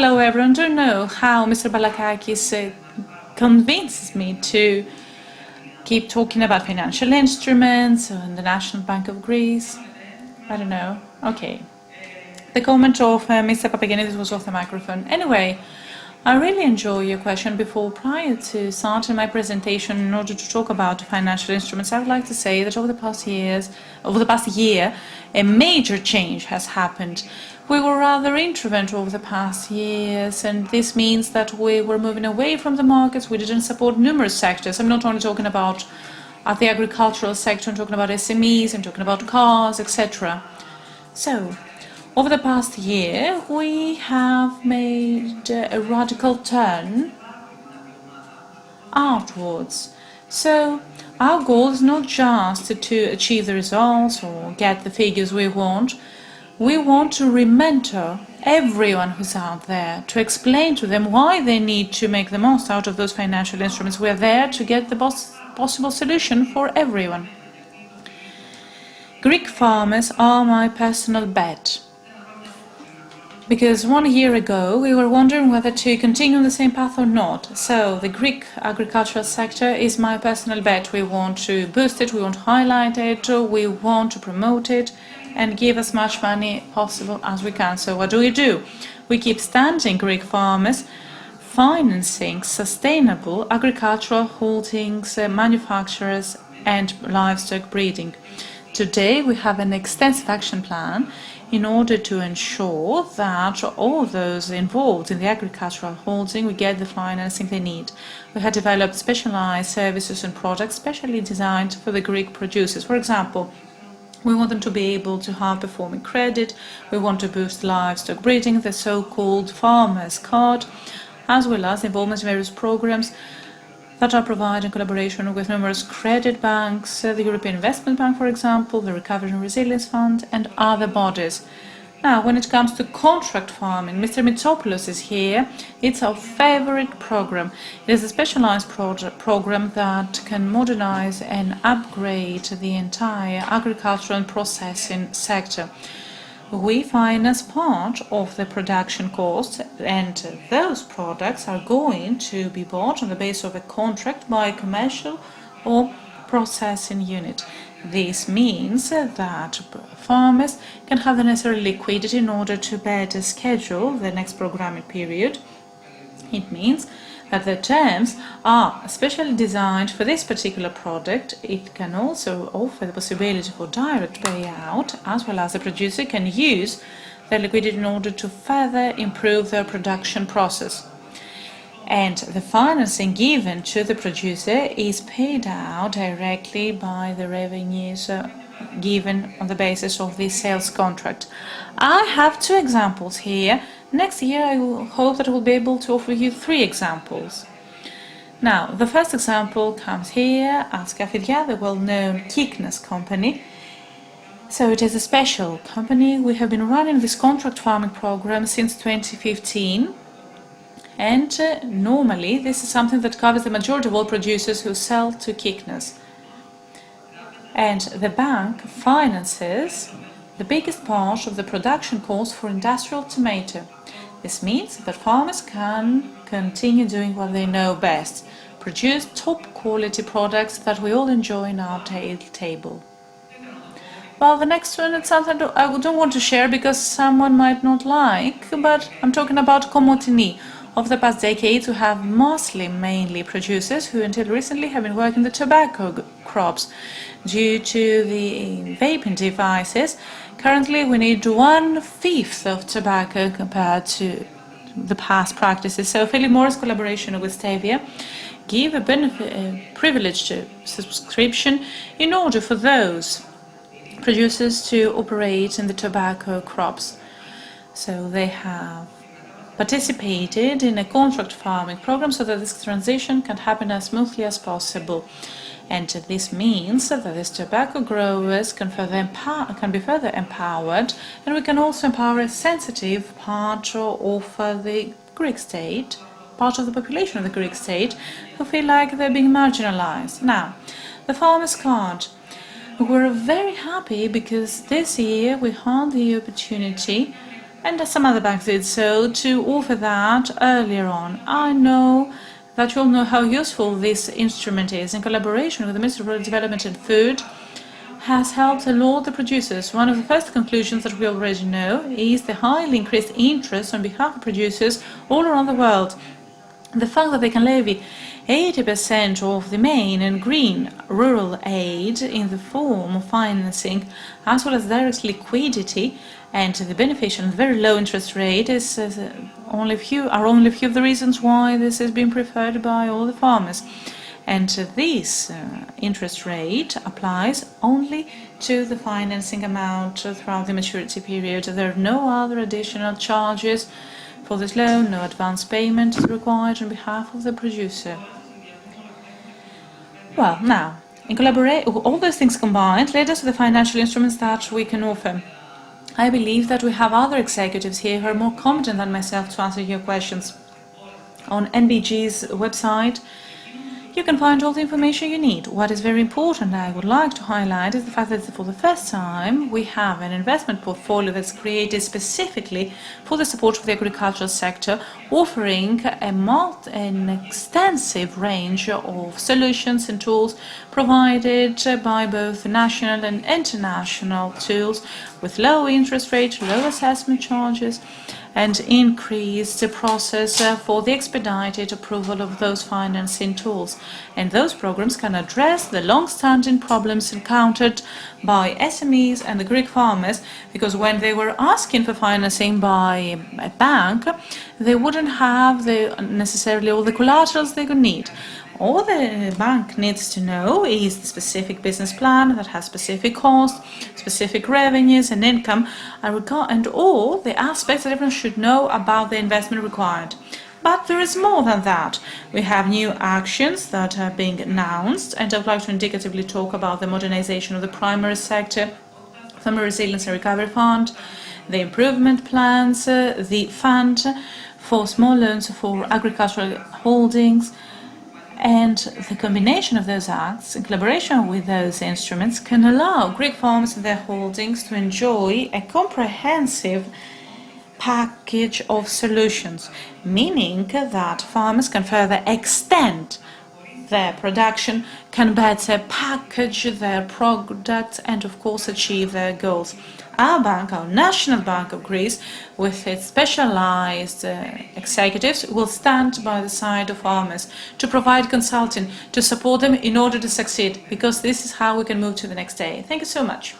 Hello everyone, don't know how Mr. Balakakis convinces me to keep talking about financial instruments and the National Bank of Greece. I don't know. Okay. The comment of Mr. Papagiannides was off the microphone. Anyway, I really enjoy your question. Prior to starting my presentation, in order to talk about financial instruments, I would like to say that over the past year, a major change has happened. We were rather introvert over the past years, and this means that we were moving away from the markets. We didn't support numerous sectors. I'm not only talking about the agricultural sector, I'm talking about SMEs, I'm talking about cars, etc. So, over the past year, we have made a radical turn outwards. So, our goal is not just to achieve the results or get the figures we want. We want to re-mentor everyone who's out there, to explain to them why they need to make the most out of those financial instruments. We're there to get the possible solution for everyone. Greek farmers are my personal bet. Because 1 year ago, we were wondering whether to continue on the same path or not. So the Greek agricultural sector is my personal bet. We want to boost it, we want to highlight it, we want to promote it and give as much money possible as we can. So what do? We keep standing Greek farmers, financing sustainable agricultural holdings, manufacturers and livestock breeding. Today, we have an extensive action plan in order to ensure that all those involved in the agricultural holding will get the financing they need. We have developed specialized services and products specially designed for the Greek producers. For example, we want them to be able to have performing credit, we want to boost livestock breeding, the so-called farmer's card, as well as involvement in various programs that are provided in collaboration with numerous credit banks, the European Investment Bank, for example, the Recovery and Resilience Fund, and other bodies. Now, when it comes to contract farming, Mr. Dimitrakopoulos is here. It's our favorite program. It is a specialized program that can modernize and upgrade the entire agricultural and processing sector. We finance part of the production costs, and those products are going to be bought on the basis of a contract by a commercial or processing unit. This means that farmers can have the necessary liquidity in order to better schedule the next programming period. It means that the terms are specially designed for this particular product. It can also offer the possibility for direct payout, as well as the producer can use their liquidity in order to further improve their production process. And the financing given to the producer is paid out directly by the revenues given on the basis of the sales contract. I have 2 examples here. Next year, I will hope that I will be able to offer you 3 examples. Now, the first example comes here at Skafidia, the well-known Kykenos company. So it is a special company. We have been running this contract farming program since 2015. And normally, this is something that covers the majority of all producers who sell to Kykenos. And the bank finances the biggest part of the production cost for industrial tomato. This means that farmers can continue doing what they know best, produce top quality products that we all enjoy in our table. Well, the next one is something I don't want to share because someone might not like, but I'm talking about Komotini. Over the past decades, we have mainly producers who until recently have been working the tobacco crops. Due to the vaping devices, currently we need 1/5 of tobacco compared to the past practices. So Philip Morris collaboration with Stevia give a privileged subscription in order for those producers to operate in the tobacco crops. So they have participated in a contract farming program so that this transition can happen as smoothly as possible. And this means that these tobacco growers can be further empowered, and we can also empower a sensitive part of the Greek state, part of the population of the Greek state, who feel like they're being marginalized. Now, the farmer's card. We're very happy because this year we had the opportunity and some other banks did so, to offer that earlier on. I know that you all know how useful this instrument is. In collaboration with the Ministry of Rural Development and Food, has helped a lot the producers. One of the first conclusions that we already know is the highly increased interest on behalf of producers all around the world. The fact that they can levy 80% of the main and green rural aid in the form of financing, as well as direct liquidity, and the beneficial and very low interest rate is only a few of the reasons why this has been preferred by all the farmers. And this interest rate applies only to the financing amount throughout the maturity period. There are no other additional charges for this loan, no advance payment is required on behalf of the producer. Well, now, in all those things combined led us to the financial instruments that we can offer. I believe that we have other executives here who are more competent than myself to answer your questions. On NBG's website, you can find all the information you need. What is very important, I would like to highlight, is the fact that for the first time we have an investment portfolio that's created specifically for the support of the agricultural sector, offering an extensive range of solutions and tools provided by both national and international tools, with low interest rates, low assessment charges, and increase the process for the expedited approval of those financing tools. And those programs can address the long-standing problems encountered by SMEs and the Greek farmers, because when they were asking for financing by a bank, they wouldn't have necessarily all the collaterals they would need. All the bank needs to know is the specific business plan that has specific costs, specific revenues and income, and all the aspects that everyone should know about the investment required. But there is more than that. We have new actions that are being announced, and I would like to indicatively talk about the modernization of the primary sector, the Resilience and Recovery Fund, the improvement plans, the fund for small loans for agricultural holdings. And the combination of those acts, in collaboration with those instruments, can allow Greek farmers and their holdings to enjoy a comprehensive package of solutions, meaning that farmers can further extend their production, can better package their products, and of course achieve their goals. Our bank, our National Bank of Greece, with its specialized executives, will stand by the side of farmers to provide consulting, to support them in order to succeed, because this is how we can move to the next day. Thank you so much.